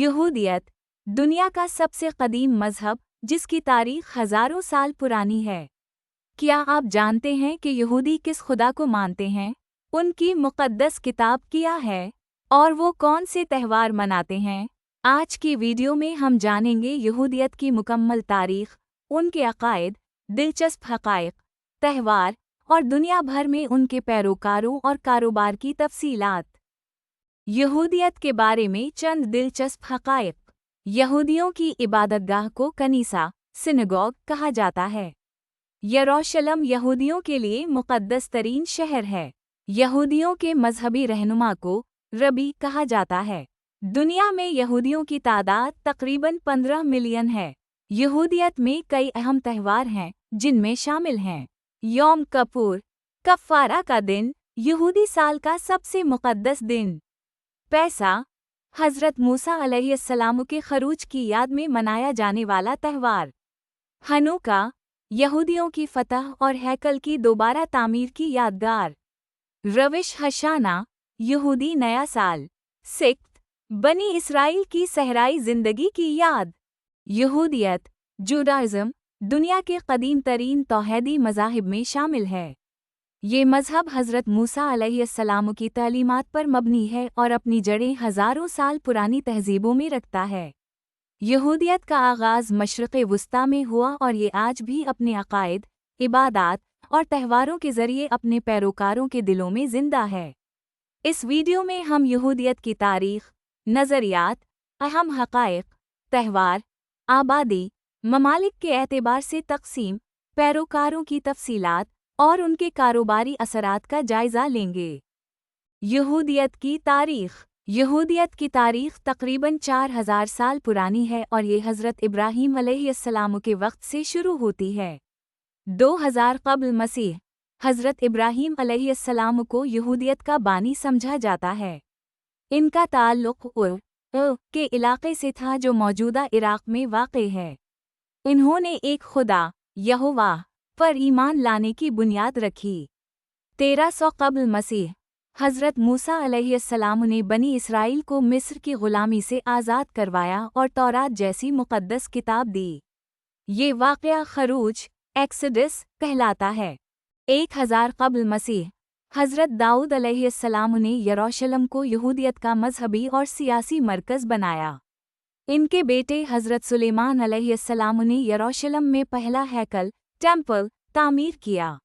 यहूदियत दुनिया का सबसे कदीम मजहब जिसकी तारीख हजारों साल पुरानी है। क्या आप जानते हैं कि यहूदी किस खुदा को मानते हैं, उनकी मुक़द्दस किताब क्या है और वो कौन से त्यौहार मनाते हैं? आज की वीडियो में हम जानेंगे यहूदियत की मुकम्मल तारीख, उनके अक़ायद, दिलचस्प हक़ाइक़, त्यौहार और दुनिया भर में उनके पैरोकारों और कारोबार की तफसीलात। यहूदियत के बारे में चंद दिलचस्प हक़ाइक़। यहूदियों की इबादतगाह को कनीसा, सिनगॉग कहा जाता है। यरूशलेम यहूदियों के लिए मुक़द्दस तरीन शहर है। यहूदियों के मजहबी रहनुमा को रबी कहा जाता है। दुनिया में यहूदियों की तादाद तकरीबन 15 मिलियन है। यहूदियत में कई अहम त्यौहार हैं, जिनमें शामिल हैं यौम कपूर, कफ़ारा का दिन, यहूदी साल का सबसे मुक़द्दस दिन। पैसा, हज़रत मूसा अलैहिस्सलाम के खरूज की याद में मनाया जाने वाला त्यौहार। हनुका, यहूदियों की फतह और हैकल की दोबारा तामीर की यादगार। रविश हशाना, यहूदी नया साल। सिक्त, बनी इसराइल की सहराई ज़िंदगी की याद। यहूदियत, जुडाइज़्म, दुनिया के कदीम तरीन तौहीदी मज़ाहिब में शामिल है। ये मज़हब हज़रत मूसा अलैहिस्सलाम की तालीमात पर मबनी है और अपनी जड़ें हज़ारों साल पुरानी तहज़ीबों में रखता है। यहूदियत का आगाज़ मशरिक़ वुस्ता में हुआ और ये आज भी अपने अक़ायद, इबादात और त्यौहारों के ज़रिए अपने पैरोकारों के दिलों में ज़िंदा है। इस वीडियो में हम यहूदियत की तारीख़, नज़रियात, अहम हक़ाइक़, त्यौहार, आबादी, ममालिक के एतबार से तक़सीम, पैरोकारों की तफसीलात और उनके कारोबारी असरात का जायज़ा लेंगे। यहूदियत की तारीख़। यहूदियत की तारीख़ तकरीबन 4000 साल पुरानी है और ये हज़रत इब्राहीम अलैहिस्सलाम के वक्त से शुरू होती है। 2000 क़ब्ल मसीह, हज़रत इब्राहीम अलैहिस्सलाम को यहूदियत का बानी समझा जाता है। इनका ताल्लुक़ उर के इलाक़े से था जो मौजूदा इराक़ में वाक़े है। इन्होंने एक खुदा, यहोवा पर ईमान लाने की बुनियाद रखी। 1300 क़ब्ल मसीह, हज़रत मूसा अलैहिस्सलाम ने बनी इसराइल को मिस्र की ग़ुलामी से आज़ाद करवाया और तौरात जैसी मुक़द्दस किताब दी। ये वाक़या खरूज, एक्सोडस कहलाता है। 1000 क़ब्ल मसीह, हज़रत दाऊद अलैहिस्सलाम ने यरूशलेम को यहूदियत का मजहबी और सियासी मरकज़ बनाया। इनके बेटे हज़रत सुलेमान अलैहिस्सलाम ने यरूशलेम में पहला हैकल, टेम्पल, तामीर किया।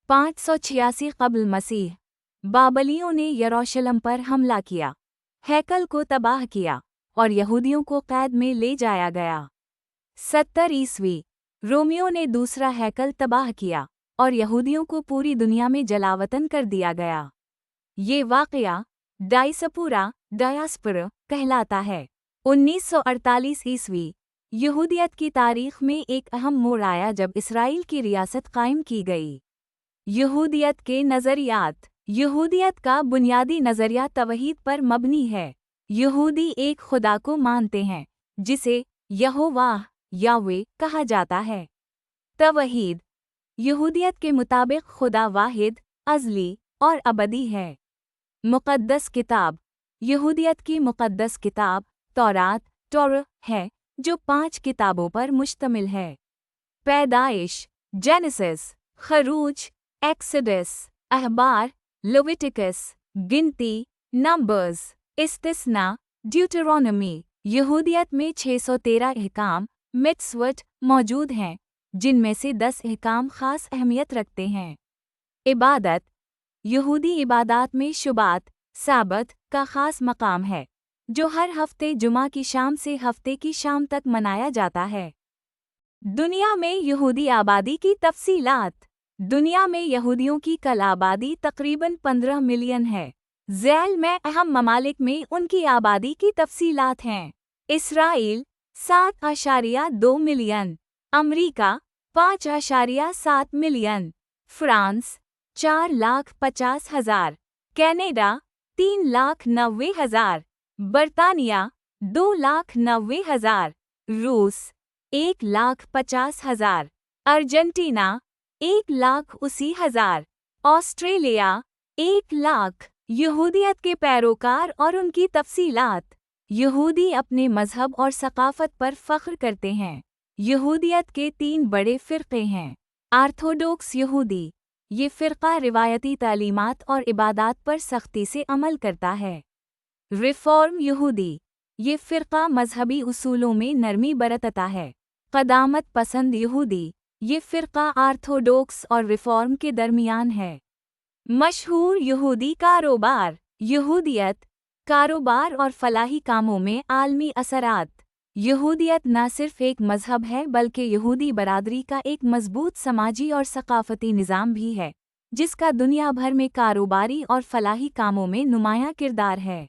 586 क़ब्ल मसीह, बाबलियों ने यरूशलेम पर हमला किया, हैकल को तबाह किया और यहूदियों को कैद में ले जाया गया। 70 ईस्वी, रोमियों ने दूसरा हैकल तबाह किया और यहूदियों को पूरी दुनिया में जलावतन कर दिया गया। ये वाक़या डायस्पोरा कहलाता है। 1948 ईस्वी, यहूदियत की तारीख़ में एक अहम मोड़ आया जब इसराइल की रियासत कायम की गई। यहूदियत के नज़रियात। यहूदियत का बुनियादी नज़रिया तवहीद पर मबनी है। यहूदी एक खुदा को मानते हैं, जिसे यहोवाह, यावे कहा जाता है। तवहीद, यहूदियत के मुताबिक खुदा वाहिद, अज़ली और अबदी है। मुक़द्दस किताब। यहूदियत की मुक़द्दस किताब तौरात, है, जो 5 किताबों पर मुश्तमिल है। पैदाइश, जेनेसिस, खरूज, एक्सोडस, अहबार, लेविटिकस, गिनती, नंबर्स, इस्तिस्ना, ड्यूटेरोनोमी। यहूदियत में 613 अहकाम, मित्सवत मौजूद हैं, जिनमें से 10 अहकाम ख़ास अहमियत रखते हैं। इबादत। यहूदी इबादात में शुबात, साबत का ख़ास मकाम है, जो हर हफ्ते जुमा की शाम से हफ्ते की शाम तक मनाया जाता है। दुनिया में यहूदी आबादी की तफसीलात। दुनिया में यहूदियों की कल आबादी तकरीबन 15 मिलियन है। ज़ैल में अहम ममालिक में उनकी आबादी की तफसीलात हैं। इसराइल 7.2 मिलियन, अमरीका 5.7 मिलियन, फ्रांस 4,50,000, कनाडा 3,90,000, बरतानिया 2,90,000, रूस 1,50,000, अर्जेंटीना 1,80,000, ऑस्ट्रेलिया 1 लाख। यहूदियत के पैरोकार और उनकी तफसीलात। यहूदी अपने मजहब और सकाफत पर फ़ख्र करते हैं। यहूदियत के 3 बड़े फ़िरक़े हैं। ऑर्थोडॉक्स यहूदी, ये फ़िरक़ा रिवायती तालीमात और इबादात पर सख्ती से अमल करता है। रिफ़ॉर्म यहूदी, ये फ़िरक़ा मजहबी उसूलों में नरमी बरतता है। क़दामत पसंद यहूदी, ये फ़िरक़ा ऑर्थोडॉक्स और रिफ़ॉर्म के दरमियान है। मशहूर यहूदी कारोबार। यहूदियत, कारोबार और फलाही कामों में आलमी असरात। यहूदियत न सिर्फ एक मजहब है बल्कि यहूदी बरादरी का एक मजबूत समाजी और सकाफती निज़ाम भी है, जिसका दुनिया भर में कारोबारी और फलाही कामों में नुमायां किरदार है।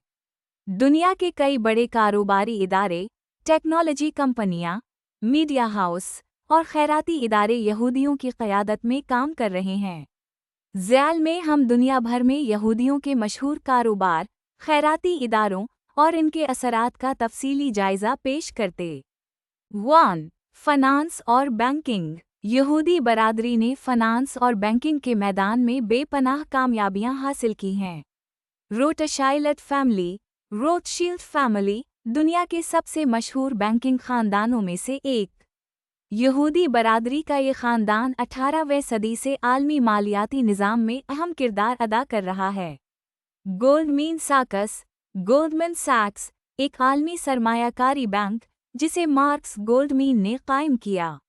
दुनिया के कई बड़े कारोबारी इदारे, टेक्नोलॉजी कंपनियां, मीडिया हाउस और खैराती इदारे यहूदियों की क़यादत में काम कर रहे हैं। ज़याल में हम दुनिया भर में यहूदियों के मशहूर कारोबार, खैराती इदारों और इनके असरात का तफसीली जायज़ा पेश करते। 1. फ़नांस और बैंकिंग। यहूदी बरादरी ने फ़नांस और बैंकिंग के मैदान में बेपनाह कामयाबियां हासिल की हैं। रोथशाइल्ड फैमिली, रोथशील्ड फैमिली, दुनिया के सबसे मशहूर बैंकिंग ख़ानदानों में से एक। यहूदी बरादरी का ये ख़ानदान 18वीं सदी से आलमी मालियाती निज़ाम में अहम किरदार अदा कर रहा है। गोल्डमैन साकस, गोल्डमैन सैक्स, एक आलमी सरमायाकारी बैंक जिसे मार्क्स गोल्डमैन ने कायम किया।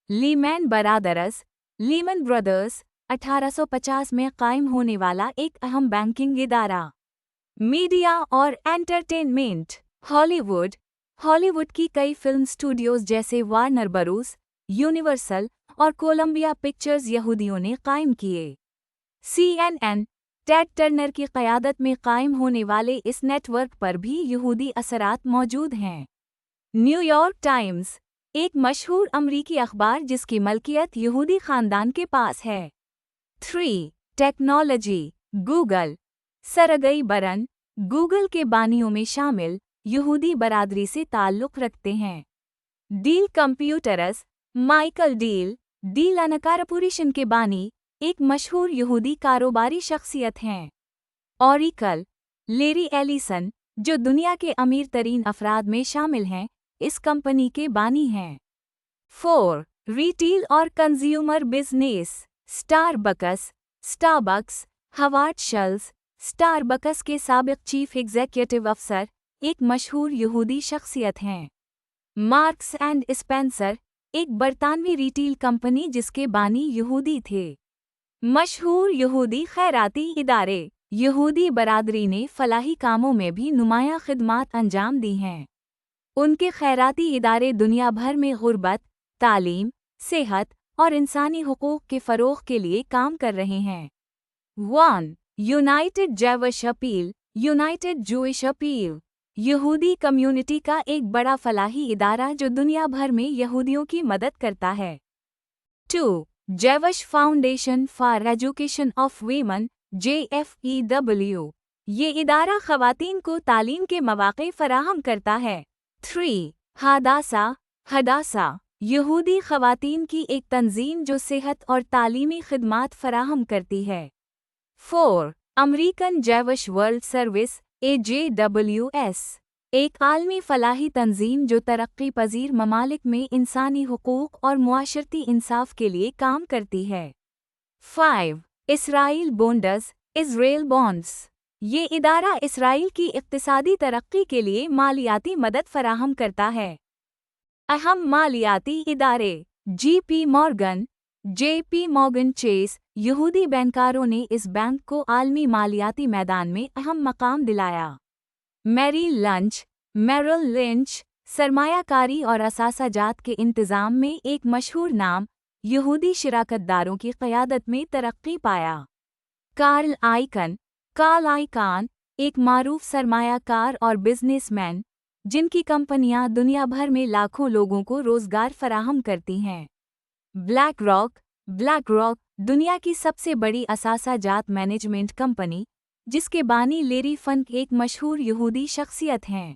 लीमैन बरादर्स, लीमन ब्रदर्स, 1850 में कायम होने वाला एक अहम बैंकिंग इदारा। मीडिया और एंटरटेनमेंट। हॉलीवुड, हॉलीवुड की कई फिल्म स्टूडियोज जैसे वार्नर बरोस, यूनिवर्सल और कोलंबिया पिक्चर्स यहूदियों ने कायम किए। CNN, टेड टर्नर की क़यादत में कायम होने वाले इस नेटवर्क पर भी यहूदी असरात मौजूद हैं। न्यूयॉर्क टाइम्स, एक मशहूर अमरीकी अखबार जिसकी मलकियत यहूदी ख़ानदान के पास है। 3. टेक्नोलॉजी। गूगल, सरगई बरन, गूगल के बानियों में शामिल, यहूदी बरादरी से ताल्लुक़ रखते हैं। Dell computers, Michael Dell, Dell incorporation के बानी, एक मशहूर यहूदी कारोबारी शख्सियत हैं। ऑरिकल, लेरी एलिसन, जो दुनिया के अमीर तरीन अफराद में शामिल हैं, इस कंपनी के बानी हैं। 4. रिटेल और consumer business. Starbucks, Starbucks, Howard Schultz, Starbucks के साबिक़ चीफ एग्जीक्यूटिव अफसर, एक मशहूर यहूदी शख्सियत हैं। मार्क्स एंड स्पेंसर, एक बरतानवी रिटेल कंपनी जिसके बानी यहूदी थे। मशहूर यहूदी खैराती इदारे। यहूदी बरादरी ने फलाही कामों में भी नुमायां खिदमात अंजाम दी हैं। उनके खैराती इदारे दुनिया भर में गुर्बत, तालीम, सेहत और इंसानी हुकूक के फ़रोग़ के लिए काम कर रहे हैं। 1. United Jewish appeal, United Jewish appeal, यहूदी कम्युनिटी का एक बड़ा फलाही इदारा जो दुनिया भर में यहूदियों की मदद करता है। 2. Jewish foundation for education of women, JFEW, ये इदारा ख़वातीन को तालीम के मौक़े फ़राहम करता है। 3. हदासा, हदासा, यहूदी ख़वातीन की एक तंजीम जो सेहत और तालीमी खिदमात फ़राहम करती है। 4. American Jewish world service, AJWS, एक आलमी फलाही तंजीम जो तरक्की पजीर ममालिक में इंसानी हुकूक और मुआशरती इंसाफ के लिए काम करती है। 5. इसराइल बॉन्ड्स, इज़राइल बॉन्ड्स, ये इदारा इसराइल की इक़्तिसादी तरक्की के लिए मालियाती मदद फराहम करता है। अहम मालियाती इदारे। JP Morgan, JP Morgan Chase, यहूदी बैंकरों ने इस बैंक को आलमी मालियाती मैदान में अहम मकाम दिलाया। मैरिल लंच, मेरिल लिंच, सरमायाकारी और असासाजात के इंतज़ाम में एक मशहूर नाम, यहूदी शिराकतदारों की क़यादत में तरक्की पाया। कार्ल आइकन, कार्ल आइकान, एक मारूफ सरमायाकार और बिजनेसमैन, जिनकी कंपनियां दुनिया भर में लाखों लोगों को रोज़गार फराहम करती हैं। ब्लैक रॉक, ब्लैक रॉक, दुनिया की सबसे बड़ी असासाजात मैनेजमेंट कंपनी, जिसके बानी लेरी फंक एक मशहूर यहूदी शख्सियत हैं।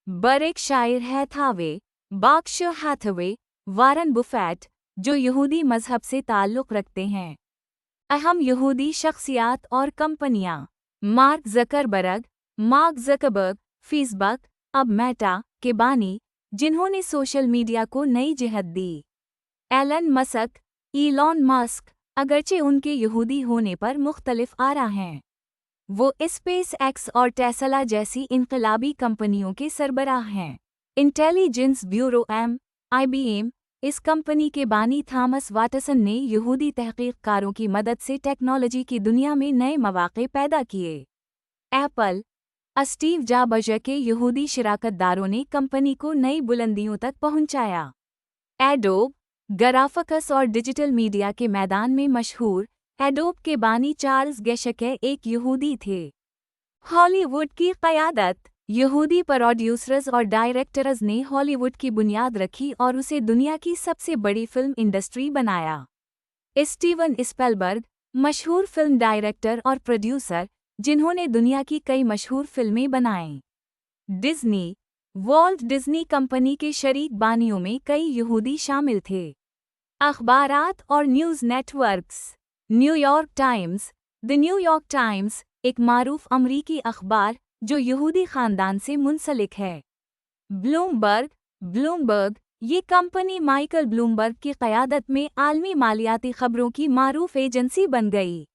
बर्कशायर हैथावे, बर्कशायर हैथवे, वारन बुफेट, जो यहूदी मजहब से ताल्लुक़ रखते हैं। अहम यहूदी शख्सियात और कंपनियां। मार्क ज़करबर्ग, फेसबुक, अब मेटा के बानी, जिन्होंने सोशल मीडिया को नई जिहत दी। एलन मस्क, अगरचे उनके यहूदी होने पर मुख्तलिफ आरा हैं, वो स्पेस एक्स और टेस्ला जैसी इनकलाबी कंपनियों के सरबराह हैं। इंटेलिजेंस ब्यूरो IBM, इस कंपनी के बानी थॉमस वाटसन ने यहूदी तहकीककारों की मदद से टेक्नोलॉजी की दुनिया में नए मौके पैदा किए। एप्पल, स्टीव जॉब्स के यहूदी शिराकतदारों ने कंपनी को नई बुलंदियों तक पहुंचाया। एडोब, ग्राफिक्स और डिजिटल मीडिया के मैदान में मशहूर, एडोब के बानी चार्ल्स गेशके एक यहूदी थे। हॉलीवुड की क़यादत, यहूदी प्रोड्यूसर्स और डायरेक्टर्स ने हॉलीवुड की बुनियाद रखी और उसे दुनिया की सबसे बड़ी फिल्म इंडस्ट्री बनाया। स्टीवन स्पिलबर्ग, मशहूर फिल्म डायरेक्टर और प्रोड्यूसर, जिन्होंने दुनिया की कई मशहूर फिल्में बनाईं। डिज्नी, वॉल्ट डिज्नी कंपनी के शरीक बानियों में कई यहूदी शामिल थे। अखबारात और news networks, New York times, the New York times, एक मारूफ अमरीकी अखबार जो यहूदी ख़ानदान से मुंसलिक है। ब्लूमबर्ग, ये कंपनी माइकल ब्लूमबर्ग की क़यादत में आलमी मालियाती खबरों की मारूफ एजेंसी बन गई।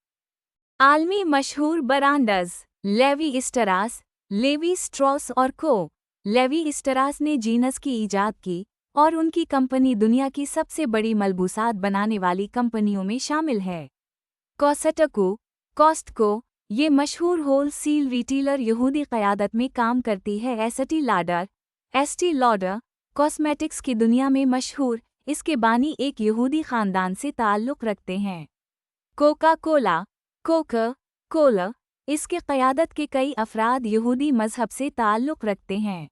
आलमी मशहूर ब्रांड्स, लेवी स्ट्रॉस और को। लेवी स्ट्रॉस ने जीनस की ईजाद की और उनकी कंपनी दुनिया की सबसे बड़ी मलबूसात बनाने वाली कंपनियों में शामिल है। कॉस्टको, ये मशहूर होल सील रिटेलर यहूदी क़यादत में काम करती है। एस्टी लॉडर, कॉस्मेटिक्स की दुनिया में मशहूर, इसके बानी एक यहूदी ख़ानदान से ताल्लुक़ रखते हैं। कोका-कोला, इसके क़यादत के कई अफराद यहूदी मज़हब से ताल्लुक़ रखते हैं।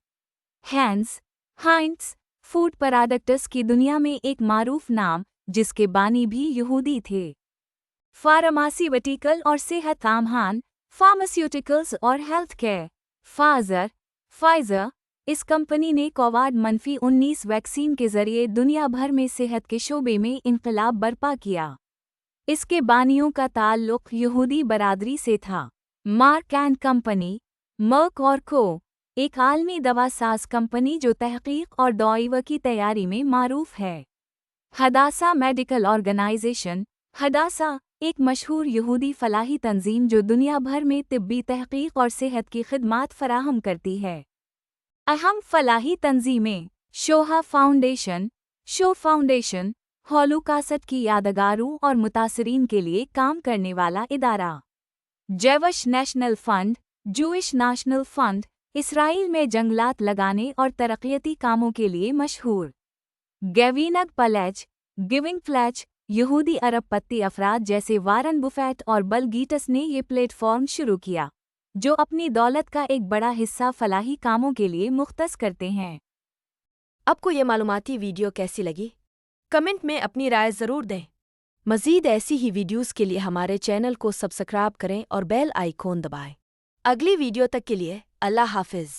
हाइंट्स, फूड प्रोडक्ट्स की दुनिया में एक मारूफ नाम, जिसके बानी भी यहूदी थे। फार्मास्यूटिकल और सेहत सामान, फार्मास्यूटिकल्स और हेल्थ केयर। फाइज़र, इस कंपनी ने कोविड-19 वैक्सीन के जरिए दुनिया भर में सेहत के शोबे में इनकलाब बर्पा किया। इसके बानियों का ताल्लुक़ यहूदी बरादरी से था। मार्क एंड कंपनी, मर्क और को, एक आलमी दवा साज कंपनी जो तहकीक और दवाई की तैयारी में मारूफ है। हदासा मेडिकल ऑर्गेनाइजेशन, हदासा, एक मशहूर यहूदी फलाही तंजीम जो दुनिया भर में तिब्बी तहकीक और सेहत की खिदमात फराहम करती है। अहम फलाही तंजीमें, शो फाउंडेशन, होलोकॉस्ट की यादगारों और मुतासरीन के लिए काम करने वाला इदारा। जेविश नेशनल फंड, इसराइल में जंगलात लगाने और तरक्याती कामों के लिए मशहूर। गिविंग प्लेज, यहूदी अरबपंथी अफराद जैसे वारन बुफेट और बिल गेट्स ने ये प्लेटफॉर्म शुरू किया, जो अपनी दौलत का एक बड़ा हिस्सा फलाही कामों के लिए मुख्तस करते हैं। आपको ये मालूमाती वीडियो कैसी लगी? कमेंट में अपनी राय ज़रूर दें। मज़ीद ऐसी ही वीडियोस के लिए हमारे चैनल को सब्सक्राइब करें और बेल आइकॉन दबाएं। अगली वीडियो तक के लिए अल्लाह हाफ़िज़।